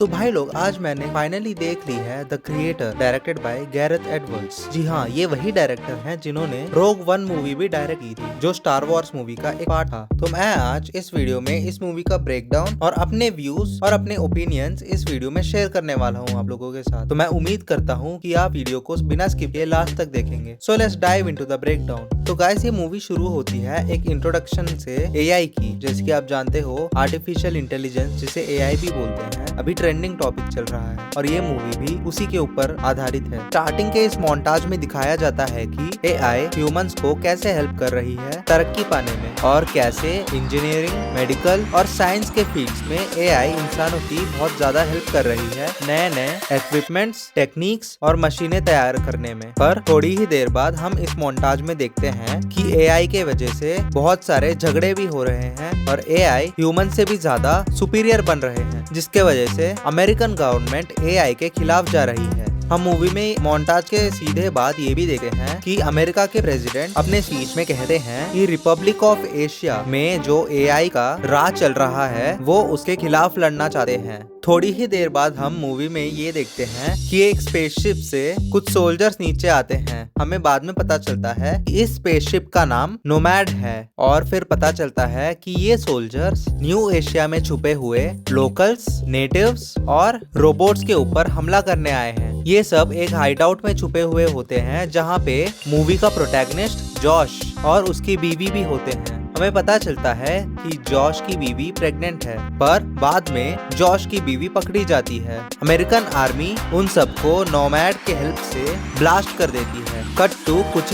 तो भाई लोग, आज मैंने फाइनली देख ली है the Creator, directed by Gareth Edwards. जी हाँ, ये वही डायरेक्टर हैं जिन्होंने रोग वन मूवी भी डायरेक्ट की थी, जो स्टार वॉर्स मूवी का एक पार्ट था। तो मैं आज इस वीडियो में इस मूवी का ब्रेकडाउन और अपने व्यूज और अपने ओपिनियंस इस वीडियो में शेयर करने वाला हूँ आप लोगों के साथ। तो मैं उम्मीद करता हूँ कि आप वीडियो को बिना स्किप किए लास्ट तक देखेंगे। So let's dive into the breakdown. तो गाइस, ये मूवी शुरू होती है एक इंट्रोडक्शन से एआई की। जैसे कि आप जानते हो, आर्टिफिशियल इंटेलिजेंस जिसे एआई भी बोलते हैं, अभी ट्रेंडिंग टॉपिक चल रहा है और ये मूवी भी उसी के ऊपर आधारित है। स्टार्टिंग के इस मोन्टाज में दिखाया जाता है कि एआई ह्यूमंस को कैसे हेल्प कर रही है तरक्की पाने में, और कैसे इंजीनियरिंग, मेडिकल और साइंस के फील्ड्स में एआई इंसानों की बहुत ज्यादा हेल्प कर रही है नए नए इक्विपमेंट्स, टेक्निक्स और मशीनें तैयार करने में। पर थोड़ी ही देर बाद हम इस मोन्टाज में देखते हैं कि एआई के वजह से बहुत सारे झगड़े भी हो रहे हैं और एआई ह्यूमन से भी ज्यादा सुपीरियर बन रहे हैं, जिसके वजह से अमेरिकन गवर्नमेंट एआई के खिलाफ जा रही है। हम मूवी में मोन्टाज के सीधे बाद ये भी देखते हैं कि अमेरिका के प्रेसिडेंट अपने स्पीच में कहते हैं कि रिपब्लिक ऑफ एशिया में जो एआई का राज चल रहा है वो उसके खिलाफ लड़ना चाहते हैं। थोड़ी ही देर बाद हम मूवी में ये देखते हैं कि एक स्पेसशिप से कुछ सोल्जर्स नीचे आते हैं। हमें बाद में पता चलता है कि इस स्पेसशिप का नाम नोमैड है, और फिर पता चलता है कि ये सोल्जर्स न्यू एशिया में छुपे हुए लोकल्स, नेटिव्स और रोबोट्स के ऊपर हमला करने आए हैं। ये सब एक हाइडआउट में छुपे हुए होते हैं, जहाँ पे मूवी का प्रोटैगनिस्ट जॉश और उसकी बीवी भी होते हैं। हमें पता चलता है कि जॉश की बीवी प्रेग्नेंट है, पर बाद में जॉश की बीवी पकड़ी जाती है। अमेरिकन आर्मी उन सबको नोमैड के हेल्प से ब्लास्ट कर देती है। कट टू कुछ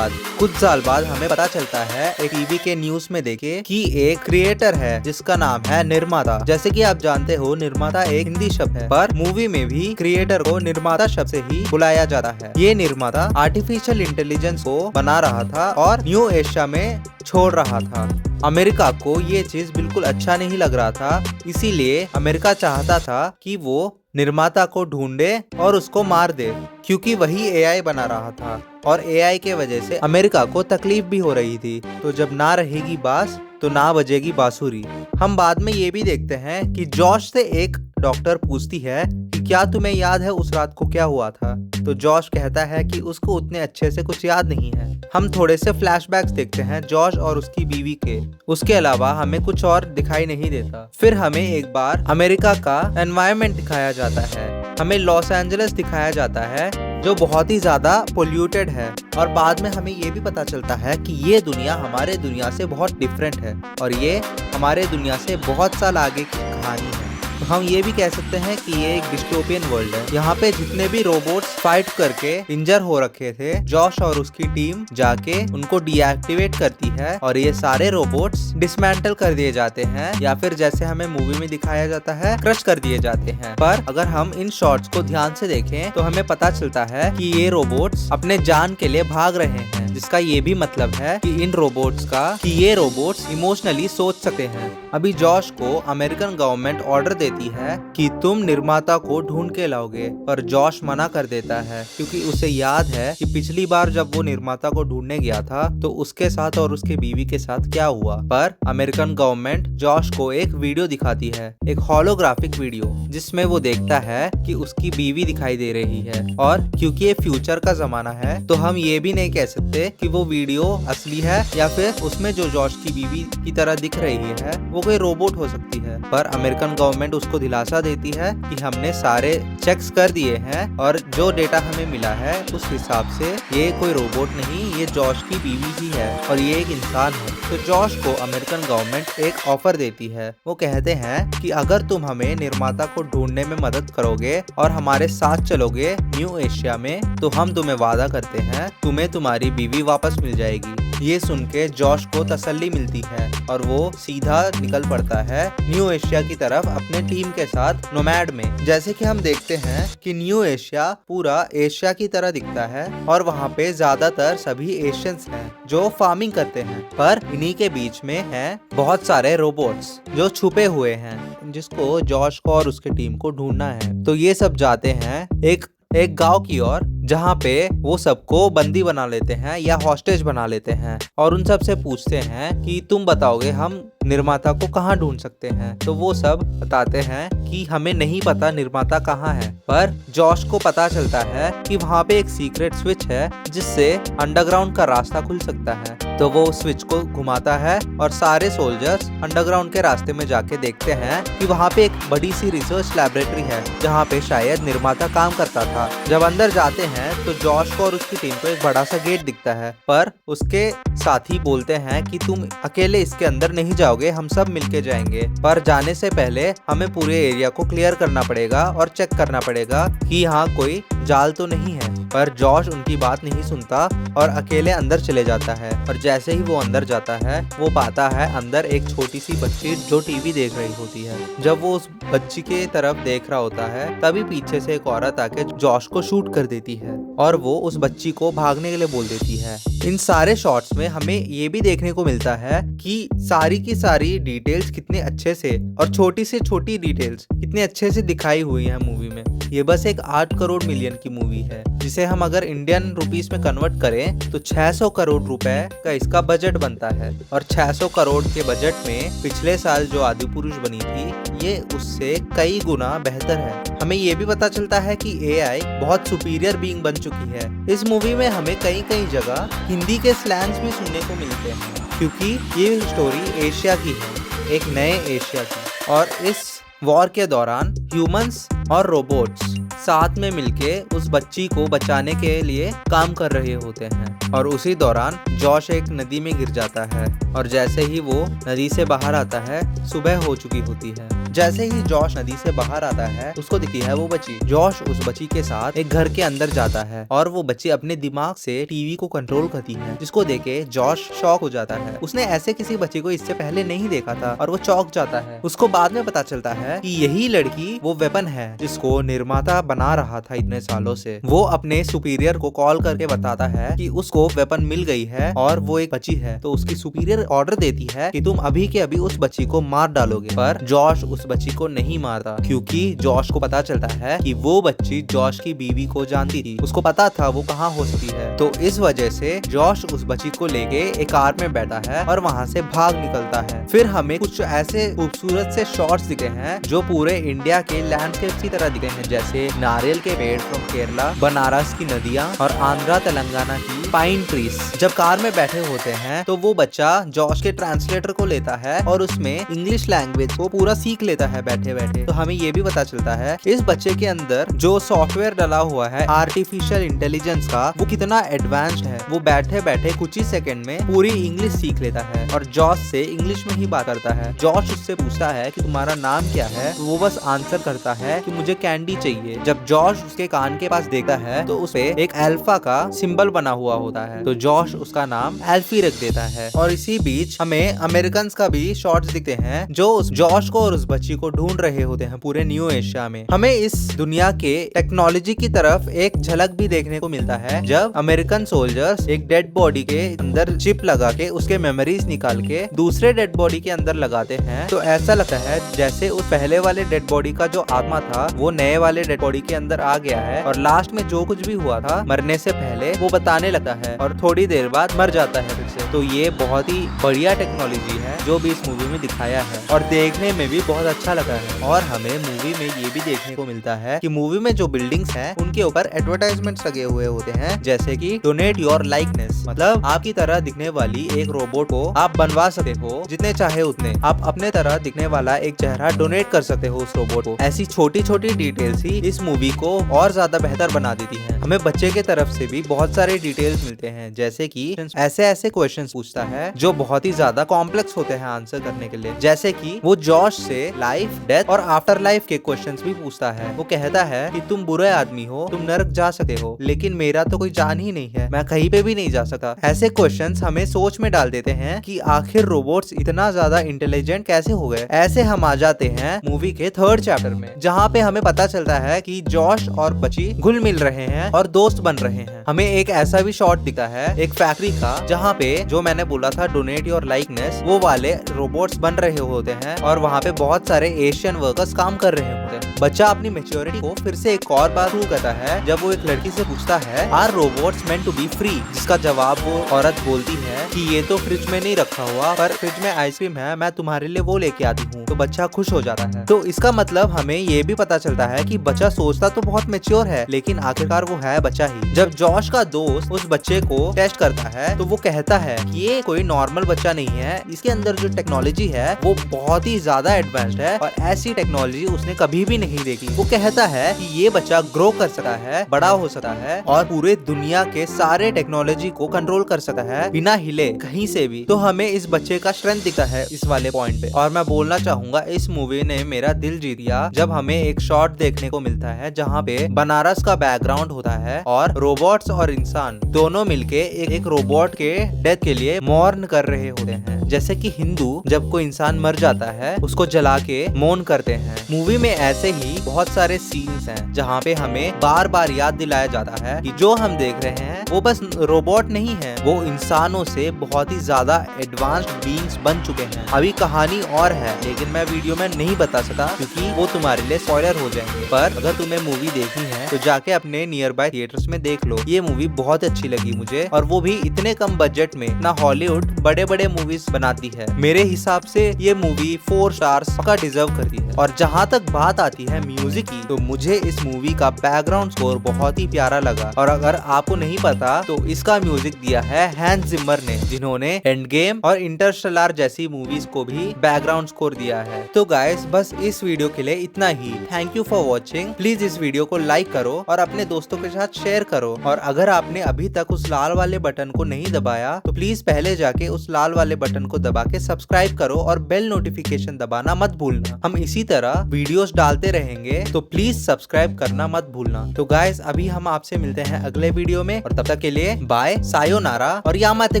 साल बाद हमें पता चलता है एक टीवी के न्यूज में देखे कि एक क्रिएटर है जिसका नाम है निर्माता। जैसे कि आप जानते हो, निर्माता एक हिंदी शब्द है, पर मूवी में भी क्रिएटर को निर्माता शब्द से ही बुलाया जाता है। ये निर्माता आर्टिफिशियल इंटेलिजेंस को बना रहा था और न्यू एशिया में छोड़ रहा था। अमेरिका को ये चीज बिल्कुल अच्छा नहीं लग रहा था, इसीलिए अमेरिका चाहता था कि वो निर्माता को ढूंढे और उसको मार दे, क्योंकि वही एआई बना रहा था और एआई के वजह से अमेरिका को तकलीफ भी हो रही थी। तो जब ना रहेगी बांस तो ना बजेगी बांसुरी। हम बाद में ये भी देखते हैं कि जॉश से एक डॉक्टर पूछती है कि क्या तुम्हें याद है उस रात को क्या हुआ था। तो जॉश कहता है कि उसको उतने अच्छे से कुछ याद नहीं है। हम थोड़े से फ्लैशबैक्स देखते हैं जॉश और उसकी बीवी के। उसके अलावा हमें कुछ और दिखाई नहीं देता। फिर हमें एक बार अमेरिका का एनवायरनमेंट दिखाया जाता है। हमें लॉस एंजलिस दिखाया जाता है, जो बहुत ही ज्यादा पोल्यूटेड है, और बाद में हमें ये भी पता चलता है कि ये दुनिया हमारे दुनिया से बहुत डिफरेंट है और ये हमारे दुनिया से बहुत साल आगे की कहानी है। तो हम ये भी कह सकते हैं कि ये एक डिस्टोपियन वर्ल्ड है। यहाँ पे जितने भी रोबोट्स फाइट करके इंजर हो रखे थे, जॉश और उसकी टीम जाके उनको डीएक्टिवेट करती है और ये सारे रोबोट्स डिसमेंटल कर दिए जाते हैं, या फिर जैसे हमें मूवी में दिखाया जाता है, क्रश कर दिए जाते हैं। पर अगर हम इन शॉट्स को ध्यान से देखें तो हमें पता चलता है कि ये रोबोट्स अपने जान के लिए भाग रहे हैं, जिसका ये भी मतलब है कि ये रोबोट्स इमोशनली सोच सकते हैं। अभी जॉश को अमेरिकन गवर्नमेंट ऑर्डर देती है कि तुम निर्माता को ढूंढ के लाओगे, पर जॉश मना कर देता है, क्योंकि उसे याद है कि पिछली बार जब वो निर्माता को ढूंढने गया था तो उसके साथ और उसके बीवी के साथ क्या हुआ। पर अमेरिकन गवर्नमेंट जॉश को एक वीडियो दिखाती है, एक होलोग्राफिक वीडियो, जिसमें वो देखता है कि उसकी बीवी दिखाई दे रही है। और क्योंकि ये फ्यूचर का जमाना है, तो हम ये भी नहीं कह सकते कि वो वीडियो असली है या फिर उसमें जो जॉश की बीवी की तरह दिख रही है वो कोई रोबोट हो सकती है। पर अमेरिकन गवर्नमेंट उसको दिलासा देती है कि हमने सारे चेक्स कर दिए हैं और जो डेटा हमें मिला है उस हिसाब से ये कोई रोबोट नहीं, ये जॉश की बीवी ही है और ये एक इंसान है। तो जॉश को अमेरिकन गवर्नमेंट एक ऑफर देती है। वो कहते हैं कि अगर तुम हमें निर्माता को ढूंढने में मदद करोगे और हमारे साथ चलोगे न्यू एशिया में, तो हम तुम्हें वादा करते हैं तुम्हें तुम्हारी बीवी वापस मिल जाएगी। ये सुन के जॉश को तसल्ली मिलती है और वो सीधा निकल पड़ता है न्यू एशिया की तरफ अपने टीम के साथ नोमैड में। जैसे कि हम देखते हैं कि न्यू एशिया पूरा एशिया की तरह दिखता है और वहाँ पे ज्यादातर सभी एशियंस हैं जो फार्मिंग करते हैं, पर इन्हीं के बीच में हैं बहुत सारे रोबोट्स जो छुपे हुए हैं, जिसको जॉश को और उसके टीम को ढूंढना है। तो ये सब जाते हैं एक गांव की ओर, जहाँ पे वो सबको बंदी बना लेते हैं या हॉस्टेज बना लेते हैं और उन सब से पूछते हैं कि तुम बताओगे हम निर्माता को कहाँ ढूंढ सकते हैं। तो वो सब बताते हैं कि हमें नहीं पता निर्माता कहाँ है, पर जॉश को पता चलता है कि वहाँ पे एक सीक्रेट स्विच है जिससे अंडरग्राउंड का रास्ता खुल सकता है। तो वो स्विच को घुमाता है और सारे सोल्जर्स अंडरग्राउंड के रास्ते में जाके देखते हैं कि वहाँ पे एक बड़ी सी रिसर्च लैबोरेटरी है जहाँ पे शायद निर्माता काम करता था। जब अंदर जाते हैं तो जॉश को और उसकी टीम को एक बड़ा सा गेट दिखता है, पर उसके साथी बोलते हैं कि तुम अकेले इसके अंदर नहीं जाओगे, हम सब मिलके जाएंगे। पर जाने से पहले हमें पूरे एरिया को क्लियर करना पड़ेगा और चेक करना पड़ेगा कि यहाँ कोई जाल तो नहीं है। पर जॉश उनकी बात नहीं सुनता और अकेले अंदर चले जाता है। और जैसे ही वो अंदर जाता है वो पाता है अंदर एक छोटी सी बच्ची जो टीवी देख रही होती है। जब वो उस बच्ची के तरफ देख रहा होता है तभी पीछे से एक औरत आके जॉश को शूट कर देती है और वो उस बच्ची को भागने के लिए बोल देती है। इन सारे शॉट्स में हमें ये भी देखने को मिलता है कि सारी की सारी डिटेल्स कितने अच्छे से और छोटी से छोटी डिटेल्स कितने अच्छे से दिखाई हुई है मूवी में। ये बस एक 8 करोड़ मिलियन की मूवी है जिसे हम अगर इंडियन रुपीस में कन्वर्ट करें तो 600 करोड़ रुपए का इसका बजट बनता है। और 600 करोड़ के बजट में पिछले साल जो आदिपुरुष बनी थी ये उससे कई गुना बेहतर है। हमें ये भी पता चलता है कि AI बहुत सुपीरियर बीइंग बन चुकी है। इस मूवी में हमें कई कई जगह हिंदी के स्लैंग्स भी सुनने को मिलते हैं क्योंकि ये स्टोरी एशिया की है, एक नए एशिया की। और इस वॉर के दौरान ह्यूमंस और रोबोट्स साथ में मिलके उस बच्ची को बचाने के लिए काम कर रहे होते हैं। और उसी दौरान जॉश एक नदी में गिर जाता है और जैसे ही वो नदी से बाहर आता है सुबह हो चुकी होती है। जैसे ही जॉश नदी से बाहर आता है उसको दिखती है वो बच्ची। जॉश उस बच्ची के साथ एक घर के अंदर जाता है और वो बच्ची अपने दिमाग से टीवी को कंट्रोल करती है, जिसको देखे जॉश शॉक हो जाता है। उसने ऐसे किसी बच्ची को इससे पहले नहीं देखा था और वो चौंक जाता है। उसको बाद में पता चलता है कि यही लड़की वो वेपन है जिसको निर्माता बना रहा था इतने सालों से। वो अपने सुपीरियर को कॉल करके बताता है कि उसको वेपन मिल गई है और वो एक बच्ची है। तो उसकी सुपीरियर ऑर्डर देती है कि तुम अभी के अभी उस बच्ची को मार डालोगे। पर जॉश उस बच्ची को नहीं मारता क्योंकि जॉश को पता चलता है कि वो बच्ची जॉश की बीवी को जानती थी। उसको पता था वो कहाँ हो सकती है। तो इस वजह से जॉश उस बच्ची को लेके एक कार में बैठा है और वहाँ से भाग निकलता है। फिर हमें कुछ ऐसे खूबसूरत से शॉट्स दिखे हैं जो पूरे इंडिया के लैंडस्केप की तरह दिखे हैं, जैसे नारियल के पेड़ फ्रॉम केरला, बनारस की नदियाँ और आंध्रा तेलंगाना की पाइन ट्रीज। जब कार में बैठे होते हैं तो वो बच्चा जॉश के ट्रांसलेटर को लेता है और उसमें इंग्लिश लैंग्वेज को पूरा सीख लेता है बैठे बैठे। तो हमें ये भी पता चलता है इस बच्चे के अंदर जो सॉफ्टवेयर डला हुआ है आर्टिफिशियल इंटेलिजेंस का वो कितना एडवांस्ड है। वो बैठे बैठे कुछ ही सेकंड में पूरी इंग्लिश सीख लेता है और जॉश से इंग्लिश में ही बात करता है। जॉश उससे पूछता है कि तुम्हारा नाम क्या है, तो वो बस आंसर करता है कि मुझे कैंडी चाहिए। जब जॉश उसके कान के पास देखता है तो उसे एक अल्फा का सिंबल बना हुआ होता है, तो जॉश उसका नाम एल्फी रख देता है। और इसी बीच हमें अमेरिकन का भी शॉट्स दिखते हैं जो उस जॉश को और उस बच्ची को ढूंढ रहे होते हैं पूरे न्यू एशिया में। हमें इस दुनिया के टेक्नोलॉजी की तरफ एक झलक भी देखने को मिलता है जब अमेरिकन सोल्जर्स एक डेड बॉडी के अंदर चिप लगा के उसके मेमोरीज निकाल के दूसरे डेड बॉडी के अंदर लगाते हैं। तो ऐसा लगता है जैसे उस पहले वाले डेड बॉडी का जो आत्मा था वो नए वाले डेड बॉडी के अंदर आ गया है और लास्ट में जो कुछ भी हुआ था मरने से पहले वो बताने लगता है और थोड़ी देर बाद मर जाता है फिर से। तो ये बहुत ही बढ़िया टेक्नोलॉजी है जो भी इस मूवी में दिखाया है और देखने में भी बहुत अच्छा लगा है। और हमें मूवी में ये भी देखने को मिलता है कि मूवी में जो बिल्डिंग्स हैं उनके ऊपर एडवर्टाइजमेंट्स लगे हुए होते हैं, जैसे कि डोनेट योर लाइकनेस, मतलब आपकी तरह दिखने वाली एक रोबोट को आप बनवा सकते हो जितने चाहे उतने। आप अपने तरह दिखने वाला एक चेहरा डोनेट कर सकते हो उस रोबोट को। ऐसी छोटी छोटी डिटेल्स ही इस मूवी को और ज्यादा बेहतर बना देती है। हमें बच्चे के तरफ से भी बहुत सारे डिटेल्स मिलते हैं, जैसे कि ऐसे ऐसे क्वेश्चंस पूछता है जो बहुत ही ज्यादा कॉम्प्लेक्स होते हैं आंसर करने के लिए। जैसे कि वो जॉश से लाइफ, डेथ और आफ्टर लाइफ के क्वेश्चंस भी पूछता है। वो कहता है कि तुम बुरे आदमी हो, तुम नरक जा सकते हो, लेकिन मेरा तो कोई जान ही नहीं है, मैं कहीं पे भी नहीं जा सकता। ऐसे क्वेश्चंस हमें सोच में डाल देते हैं कि आखिर रोबोट्स इतना ज्यादा इंटेलिजेंट कैसे हो गए। ऐसे हम आ जाते हैं मूवी के 3rd चैप्टर में, जहाँ पे हमें पता चलता है कि जॉश और बच्ची घुल मिल रहे हैं और दोस्त बन रहे हैं। हमें एक ऐसा भी शॉट दिखता है एक फैक्ट्री का जहाँ पे जो मैंने बोला था डोनेट योर लाइकनेस, वो वाले रोबोट्स बन रहे होते हैं और वहाँ पे बहुत सारे एशियन वर्कर्स काम कर रहे होते हैं। बच्चा अपनी मेच्योरिटी को फिर से एक और बार प्रूव करता है जब वो एक लड़की से पूछता है are robots meant to be free, जिसका जवाब वो औरत बोलती है कि ये तो फ्रिज में नहीं रखा हुआ, पर फ्रिज में आइसक्रीम है, मैं तुम्हारे लिए वो लेके आती हूँ। तो बच्चा खुश हो जाता है। तो इसका मतलब हमें ये भी पता चलता है कि बच्चा सोचता तो बहुत मेच्योर है, लेकिन आखिरकार वो है बच्चा ही। जब जॉश का दोस्त उस बच्चे को टेस्ट करता है तो वो कहता है कि ये कोई नॉर्मल बच्चा नहीं है, इसके अंदर जो टेक्नोलॉजी है वो बहुत ही ज्यादा एडवांस्ड है और ऐसी टेक्नोलॉजी उसने कभी भी नहीं देखी। वो कहता है कि ये बच्चा ग्रो कर सकता है, बड़ा हो सकता है और पूरे दुनिया के सारे टेक्नोलॉजी को कंट्रोल कर सकता है बिना हिले कहीं से भी। तो हमें इस बच्चे का स्ट्रेंथ दिखता है इस वाले पॉइंट पे। और मैं बोलना चाहूंगा इस मूवी ने मेरा दिल जीत लिया जब हमें एक शॉट देखने को मिलता है जहाँ पे बनारस का बैकग्राउंड होता है और रोबोट्स और इंसान दोनों मिलके एक रोबोट के डेथ के लिए मौन कर रहे होते हैं। जैसे कि हिंदू जब कोई इंसान मर जाता है उसको जला के मौन करते हैं। मूवी में ऐसे ही बहुत सारे सीन्स हैं जहाँ पे हमें बार बार याद दिलाया जाता है कि जो हम देख रहे हैं वो बस रोबोट नहीं है, वो इंसानों से बहुत ही ज्यादा एडवांस्ड बीइंग्स बन चुके हैं। अभी कहानी और है लेकिन मैं वीडियो में नहीं बता सकता क्योंकि वो तुम्हारे लिए स्पॉइलर हो जाएंगे। पर अगर तुम्हें मूवी देखनी है तो जाके अपने नियर बाय थिएटर्स में देख लो। ये मूवी बहुत अच्छी लगी मुझे और वो भी इतने कम बजट में। ना हॉलीवुड बड़े बड़े मूवीज बनाती है, मेरे हिसाब से ये मूवी 4 स्टार्स का डिजर्व करती है। और जहाँ तक बात आती है म्यूजिक की, तो मुझे इस मूवी का बैकग्राउंड स्कोर बहुत ही प्यारा लगा। और अगर आपको नहीं पता तो इसका म्यूजिक दिया है हैंस जिमर ने, जिन्होंने एंड गेम और इंटरस्टेलर जैसी मूवीज को भी बैकग्राउंड स्कोर दिया है। तो गाइस बस इस वीडियो के लिए इतना ही। Thank you for watching. Please इस वीडियो को लाइक करो और अपने दोस्तों के साथ शेयर करो। और अगर आपने अभी तक उस लाल वाले बटन को नहीं दबाया तो प्लीज पहले जाके उस लाल वाले बटन को दबा के सब्सक्राइब करो और बेल नोटिफिकेशन दबाना मत भूलना। हम इसी तरह वीडियोस डालते रहेंगे तो प्लीज सब्सक्राइब करना मत भूलना। तो गाइस अभी हम आपसे मिलते हैं अगले वीडियो में और तब तक के लिए बाय, सायोनारा और यामाते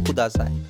कुदासाय।